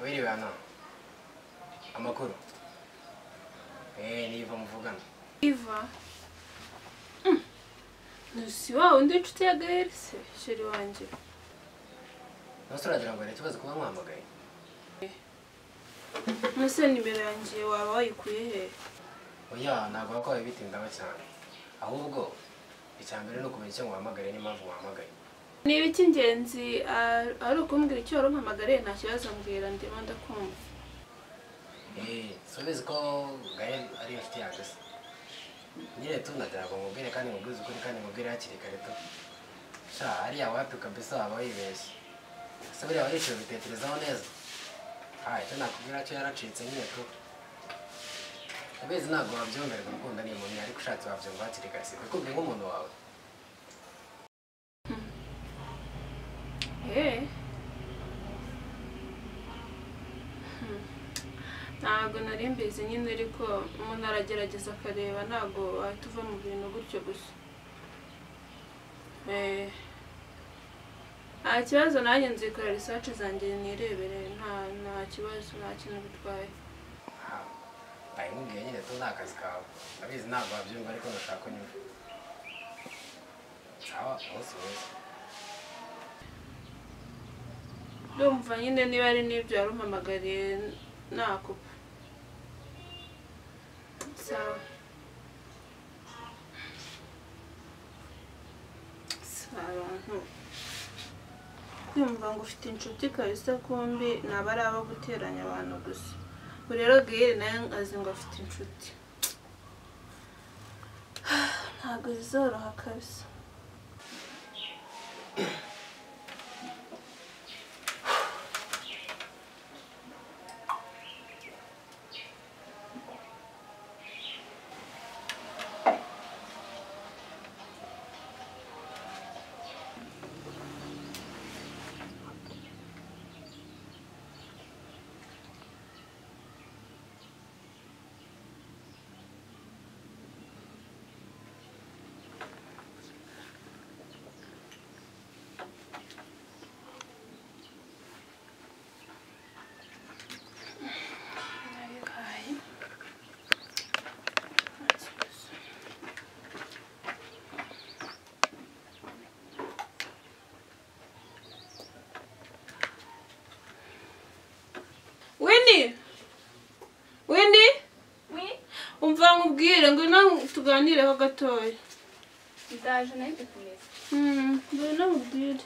Wiriwe hano. Amakuru. Niva muvugana. Iva. Nusi wa undi inshuti ya Gael se sheri wanje. Nasuragira ngo ntibaze kuba mwamagaye. Nase nimero yanje waba wayikuye he? Oya ntabwo bakwaye bitindaho cyane. Ahubwo icyambere no kumenya icyo mwamagare n'impamvu mwamagaye. Ni ibiki ingenzi ari ukumbwira icyo warumpamagare nta kibazo mbwira ndimo ndakumva. Subiza ko Gael ari inshuti yanjye se. Nyine tunagira ngo mubwire kandi mubwize ukuri kandi mubwire hakiri kare to. Sha ariya wapi kabisa waba wibeshye. Se buriya warishoye bitekerezaho neza. Icyo nakubwira cyo yaracitse nyine to. Abezi ntabwo wabyumvira gukunda ni umuntu ariko ushatse wabyumva hakiri kare se bikubwiye nk'umuntu wawe. Ntabwo nari mbizi nyine ariko umuntu aragerageza akareba ntabwo wahita uva mu bintu gutyo gusa. Nta kibazo nanjye nzikora research zanjye nirebere nta kibazo nta kintu bitwaye. Ndayimubwiye nyine to nta kazi kawe. Abizi ntabwo wabyumva ariko ndashaka kunyumva. Sawa umunsi mwiza. Ndumva nyine niba ari n'ibyo warumpamagariye nakupa. Sawa. Abantu kwumva ngo ufite inshuti kabisa kumbi naba ari abo guteranya abantu gusa. Rero Gael nawe azi ngo afite inshuti. Ntabwo zizoroha kabisa. Wendy? Oui? Umva nkubwire ngo tuganireho gatoya. Ndaje nayo kumeza. Mbona nkubwire.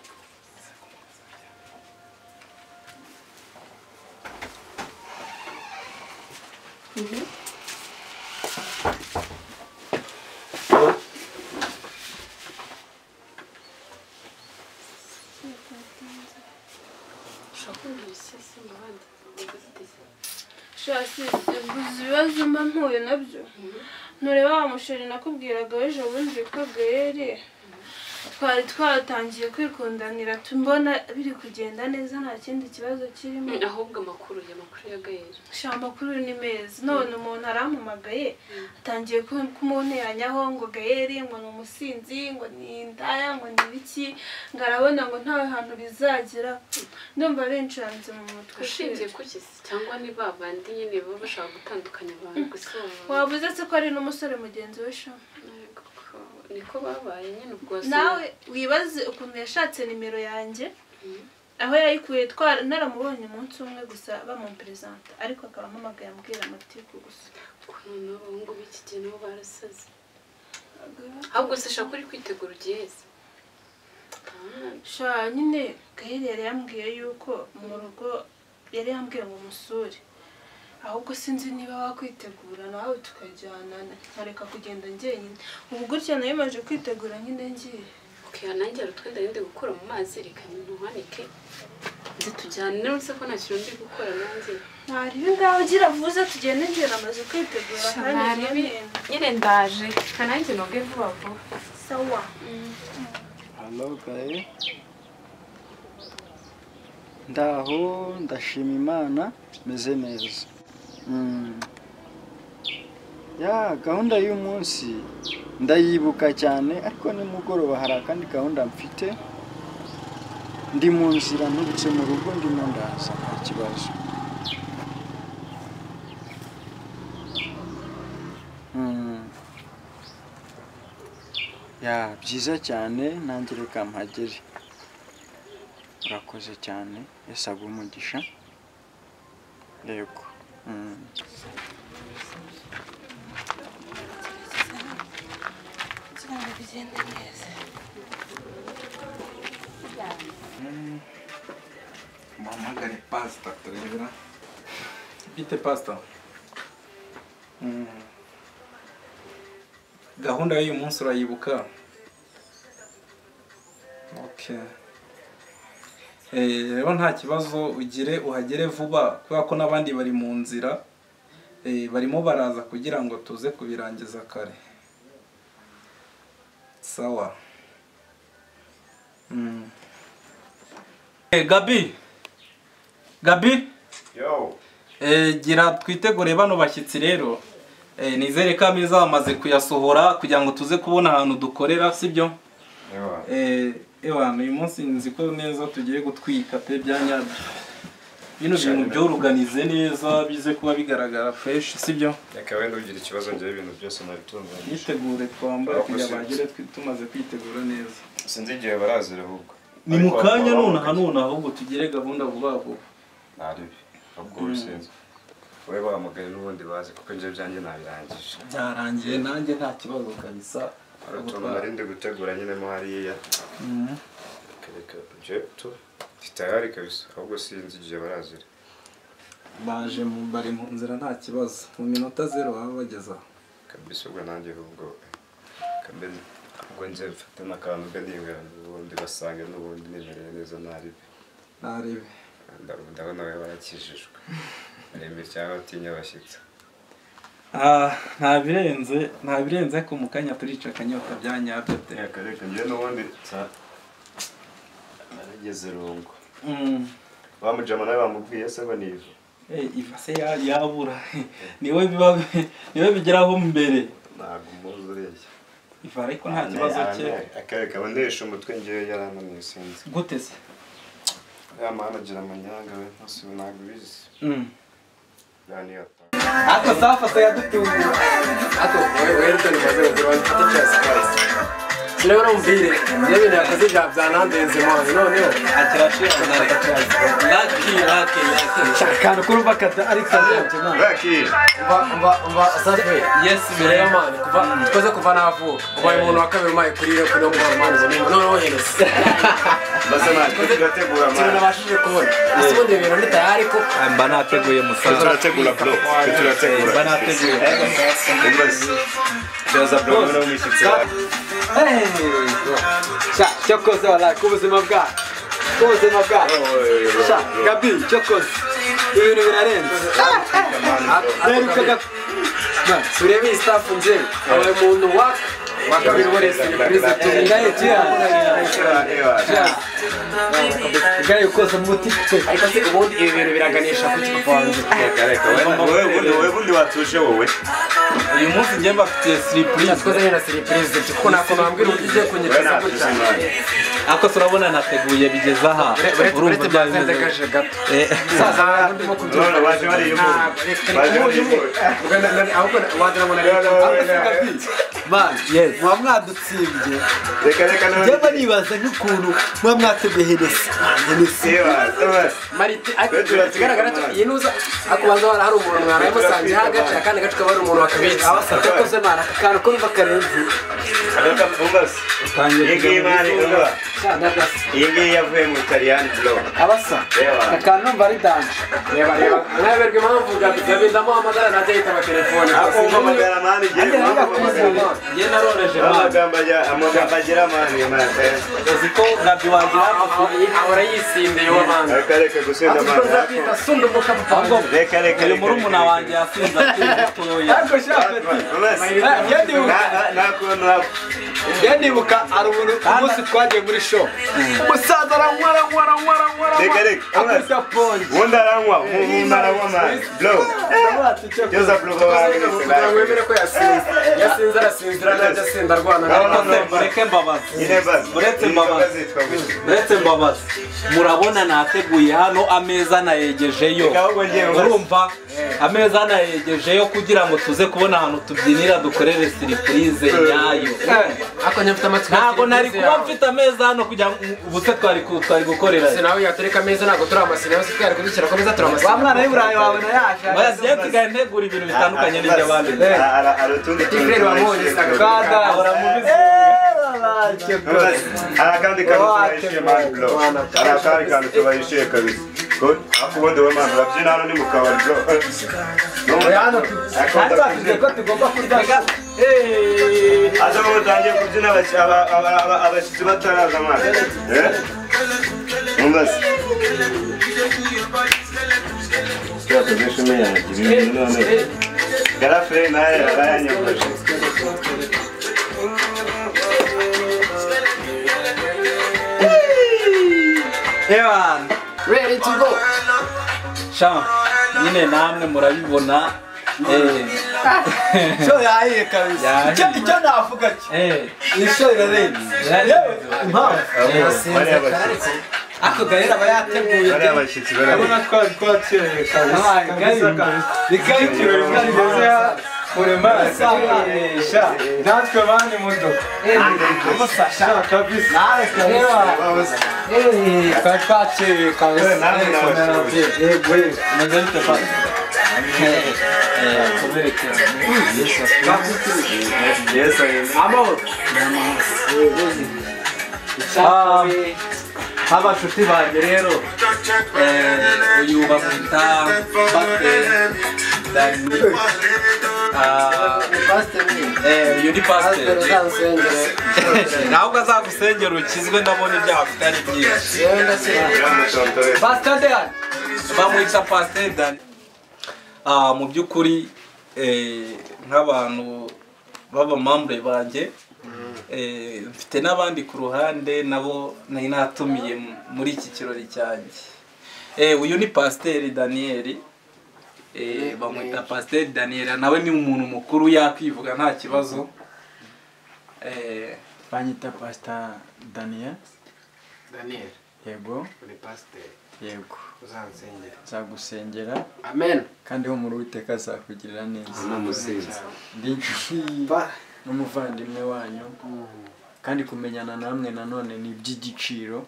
Shasi ibibazo mba mpuye nabyo. Ntureba wa musheri nakubwiraga ejo bundi ko Gael twari twatangiye kwikundanira tumbona biri kugenda neza nta kindi kibazo kirimo. Ahubwo amakuru ya Gael. Amakuru ni meza. None umuntu arampamagaye atangiye kumunteranyaho ngo Gael ngo ni umusinzi ngo ni indaya ngo ni biki ngarabona ngo nta hantu bizagera. Ndumva binshanze mu mutwe. Ushingiye kuki cyangwa ni babandi nyine baba bashaka gutandukanya abantu gusa. Wavuze se ko ari n'umusore mugenzi we sha. Niko babaye nyine ubwo nawe wibaze ukuntu yashatse nimero yanjye aho yayikuye naramubonye umunsi umwe gusa bamumpresenta ariko akaba ampamagaye ambwira amatiku gusa. None abahungu b'iki gihe nabo barasaze. Ahubwo se shaka uri kwitegura ugiheze. Sha nyine Gael yari yambwiye yuko mu rugo yari yambwiye ngo musure. Ahubwo sinzi niba wakwitegura nawe tukajyana nkareka kugenda njyenyine. Ubu gutya nayo maje kwitegura nyine ngiye. Nanjye arutwenda yende gukora mu mazi reka ntuhanike. Nzi tujyane n'uruse ko nta kintu ndi gukora nanjye. Ntari ngaho ugira vuze tugende njye namaze kwitegura kandi nyine ndaje. Kananjye noge vuba vuba. Sawa. Hello Gael. Ndaho ndashima Imana meze neza. Gahunda y'umunsi ndayibuka cyane ariko nimugoroba hari akandi gahunda mfite ndi mu nzira nturutse mu rugo ndimo ndaza nta kibazo. ya byiza cyane nanjye reka mpagere urakoze cyane ese aguha umugisha yego kugira ngo bigende neza. Mpamagare pasita turebera. Bite pasita? Gahunda y'uyu munsi urayibuka? Okay. Rero nta kibazo ugire uhagere vuba kubera ko n'abandi bari mu nzira. Barimo baraza kugira ngo tuze kubirangiza kare. Sawa. Gabi? Yo. Gira twitegure bano bashyitsi rero. Nizere ko ameza bamaze kuyasohora kugira ngo tuze kubona ahantu dukorera sibyo? Ewa uyu munsi nzi ko neza tugiye gutwika pe byanyabyo. Bino bintu byoruganize neza bize kuba bigaragara fresh sibyo? Reka wenda ugira ikibazo ngiye ibintu byose nabitunganya. Yitegure twambara kugira bagere tumaze kwitegura neza. Sinzi igihe barazira ahubwo. Ni mu kanya none ahubwo tugire gahunda vuba vuba. Naribi. Ahubwo urusenze. Wowe bamugaye n'ubundi bazi kuko nje byanjye nabirangije. Byarangiye nanjye nta kibazo kabisa. Aratuntu narinde gutegura nyine mo hariya. Reka je to titayari kabisa ahubwo sinzi igihe barazira. Baje bari mu nzira nta kibazo. Mu minota 0 baba bageza. Kabisa ubwo nanjye ahubwo kambe ubwo nje mfite n'akantu ganinga n'ubundi basange n'ubundi nimereye neza naribi. Ndabona we barakijijwe. Arembe cyangwa atinya abashyitsi. Nta birenze ko mu kanya turica akanyota byanyabyo te. Reka ngiye n'ubundi narigeze rungu. Bamujama nawe bamubwiye se ngo niva. Iva se yabura. Niwe bigeraho mbere. Ntabwo umuzi ureshya. Iva ariko nta kibazo cye. Akareka abanesha umutwe ngiye yarananiye sinzi. Gute se? Ya manager amanyanga we ntose ntabwo bizi. Yani ata. Ako safa se yadutunguye. Ako wewe ndo nimaze kugura chance price. Leo namumbire yebine yakoze byanandenze mwana noneho akirashira Lucky shakana kurumva kata Alexander Jema Lucky umva safe yes bire mwana kuva kuva navuka ubaye umuntu wa kabiri umaye kurire kuno mwana noneho henese basema turategura mwana tunabashije kubona isubundi ibintu ni tayari ko mba nateguye musaza turategura bro turategura mba nateguye Jaza bro no umushyitsi cyokoze wala kubuzima bwa sha Gabi cyokoze ibintu birarenze surebe staff nje abaye umuntu wakabiri wese prize tungaye gayo koza muti ariko se ubundi ibintu biraganisha ku kivanze wowe bundi watuje wowe uyu munsi ngiye mbafitiye surprise twakoze na surprise kuko nako nambwira ugiye kunyegeza gutya ako turabona nateguye bigeze aha urumva byanze gaje gato saza ndimo kubyina baje bari yumu ahubwo wadira ngo man yes mwadutsimbye reka njye nibaza nk'ukuntu mwategehereza marite kigaragara yinuza akubanza hari umuntu mwara yamusanze hagace kandi gace kabari umuntu wakabitse abasabye koze mana akana ko mva karenzi ariko ubas utangiye Iyi yavuye mu Italiyani bro. Abasa. Akana numva ari danje. Reba naberwe impamvu gabi ndamuhamagara na data ba telefone. Akumamagara mani je naroreje amagamba agira mani mate. Uziko gabi wagira ahora yisinde yo mani. Reka gusinda mani. Sunda muka papa. Reka uyu murumuna wanjye yasinze atuye. Ariko shafeti. Yandibuka ari umunsi twagiye muri show. Umusaza aranywa. Reka. Wunda aranywa, mani. Bro. Yoza bro wangu. Wemere ko yasinze. Yasinze arasinzira najya asinda arwana. Reke mbabazi. Murabona nateguye hano ameza nayegejeyo. Urumva ameza anayegejeyo kugira ngo tuze kubona ahantu tubyinira dukorere surprise nyayo. Ako nyafite amatsiko. Ntabwo nari kuba mfite ameza hano kugira ngo ubuse twari gukorera. Se nawe yatereka ameza ntabwo turi amasina yose twari kudushyira ko meza turi amasina. Wa mwana w'Iburayi wawe na yaje. Baya sigaye ntegura ibintu bitandukanye n'iby'abandi. Arutundi Tifrere wabonye Kada ahora mu bizi. Arakandi kantu tubayishiye man bro. Arakandi kantu tubayishiye kabisa. Ko akubundi we man urabyina hano ni mu kabari bro. Hano tuvuze ko tugomba kurya. Aza ngo utangiye kubyina abashyitsi bataraza amazi. Mumbaze. Yakozeshemo yagira none. Garafre naye arayanyafashe. Ewan, ready to go. Sha, nyine namwe murabibona. So yahiye kabisa. Icyo navuga cyo. Isho irarenze. Ako gahera bayateguye. Bari abashyitsi bari. Abona twakireye kabisa. Bikayikiro bigeze kure masa. Sha, natwe bandi mudoka. Sha kabisa. Nawe kabisa. Twakireye kabisa. Yego, nagahita fata. abashuti banjye rero uyu bamwita uyu ni pasiteri ntabwo azagusengera ukizwe ndabona ibyaha afite ari byinshi bamwita pasiteri Dani. Mu by'ukuri nk'abantu b'abamambure banjye mfite n'abandi ku ruhande nabo nari natumiye muri iki kirori cyanjye. Uyu ni pasiteri Daniel, bamwita pasiteri Daniel, nawe ni umuntu mukuru yakwivuga nta kibazo. Banyita pastor Daniel. Daniel. Yego. Uri pasiteri. Yego. Uzansengera. Nzagusengera. Amen. Kandi ho muri Uwiteka azakugirira neza. n'umusinzi. Ndi n'umuvandimwe wanyu. Kandi kumenyana namwe nanone ni iby'igiciro.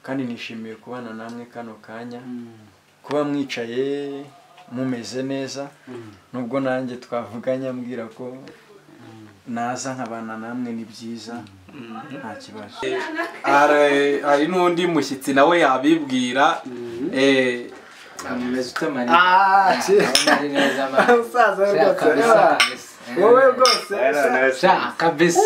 Kandi nishimiye kubana namwe kano kanya. Kuba mwicaye mumeze neza. Nubwo nanjye twavuganye ambwira ko naza nkabana namwe ni byiza. Nta kibazo. Hari n'undi mushyitsi nawe yabibwira. Ameze utamani. Ari neza rwose. Wowe rwose. Sha kabisa.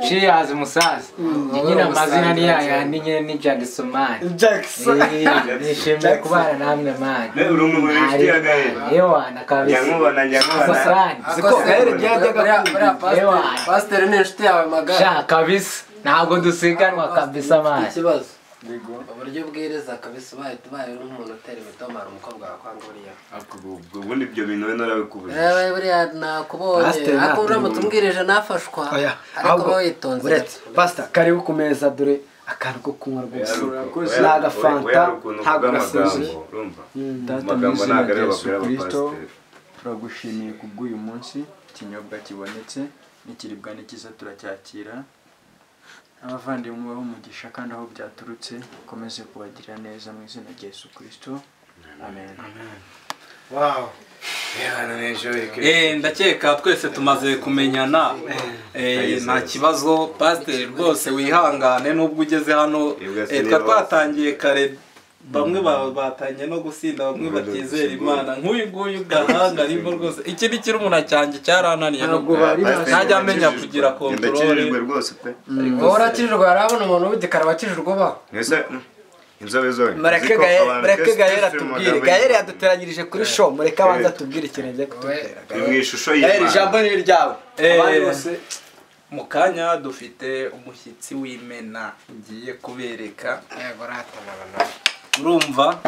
Cheers musaza. Nyina amazina ni yayandi nyine ni Jackson man. Jackson. Nishimiye kubana namwe man. Uri umuntu wishyiye gahe. Yewe na kabisa. Nyamubona. Ziko gahere ryajyaga Yewe. Pastor ni inshuti yawe magara. Sha kabisa. Ntabwo dusiganwa kabisa man. Ikibazo. Uburyo bwireza kabisa baye n'umuntu utera imitomaro umukobwa wakwanga buriya. Ubundi ibyo bintu we narabikubuze. Buriya nakubonye. Ako uramutse umbwirije nafashwa. Ariko witonze. Pastor karibu ku meza dore akantu ko kunywa rwose. Naga fanta ntabwo gasoje. Data mwizina rya Yesu Kristo turagushimiye kubw'uyu munsi ikinyobwa kibonetse n'ikiribwa n'ikiza turacyakira. Abavandimwe b'umugisha kandi aho byaturutse ukomeze kubagirira neza mu izina rya Yesu Kristo. Amen. Wow. Ndakeka twese tumaze kumenyana. Nta kibazo pasiteri rwose wihangane nubwo ugeze hano. Twatangiye kare bamwe batangiye no gusinda bamwe batizera Imana nk'uyu nguyu gahanga arimo rwose iki ni kiri umuntu cyanjye cyarananiye ntajya amenya kugira kontrole rwose pe. Warakijijwe arabona umuntu w'igikara wakijijwe ba. Inzobe zoe. Mureke Gahere tubwire. Gahere yaduteranyirije kuri show mureke abanza tubwire ikintu agiye kutubwira. Mu ishusho y'Imana. Ijambo ni ryawe. Abandi bose mu kanya dufite umushyitsi w'imena ngiye kubereka. Yego ratanabana. Urumva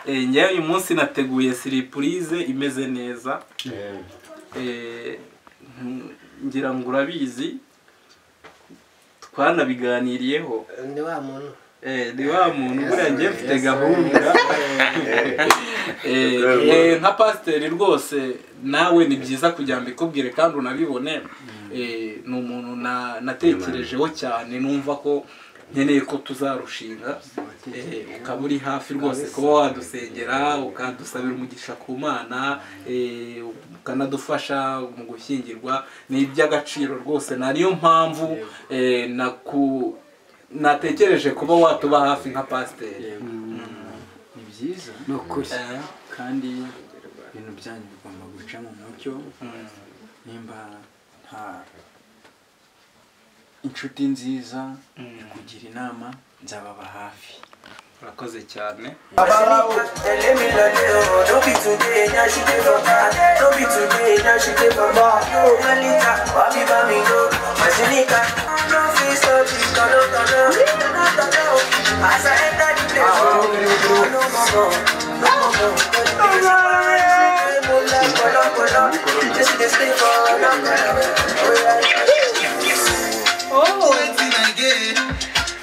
ngewe uyu munsi nateguye surprise imeze neza. Ngira ngo urabizi twanabiganiriyeho. Ni wa muntu. Ni wa muntu buriya ngiye mfite gahunda. nka pasiteri rwose nawe ni byiza kugira ngo mbikubwire kandi unabibone. Ni umuntu natekerejeho cyane, numva ko nkeneye ko tuzarushinga, ukaba uri hafi rwose kuba wadusengera ukadusabira umugisha ku Mana, ukanadufasha mu gushyingirwa. Ni iby'agaciro rwose, niyo mpamvu natekereje kuba watuba hafi nka pasiteri. Ni byiza, ni ukuri, kandi ibintu byanyu bigomba guca mu mucyo. Nimba nta inshuti nziza kugira inama, nzababa hafi. Urakoze cyane.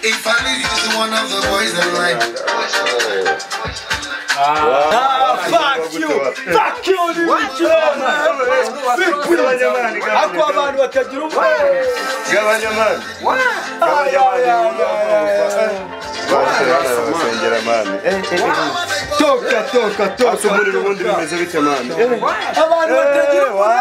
If I leave you to one of the boys in line. Fuck you! Fuck you! Ako abantu batagira ubwenge. Gabanya mani. Toka. Asumuri ubundi bimeze bite mani? Abantu batagira ubwenge.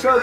Shot.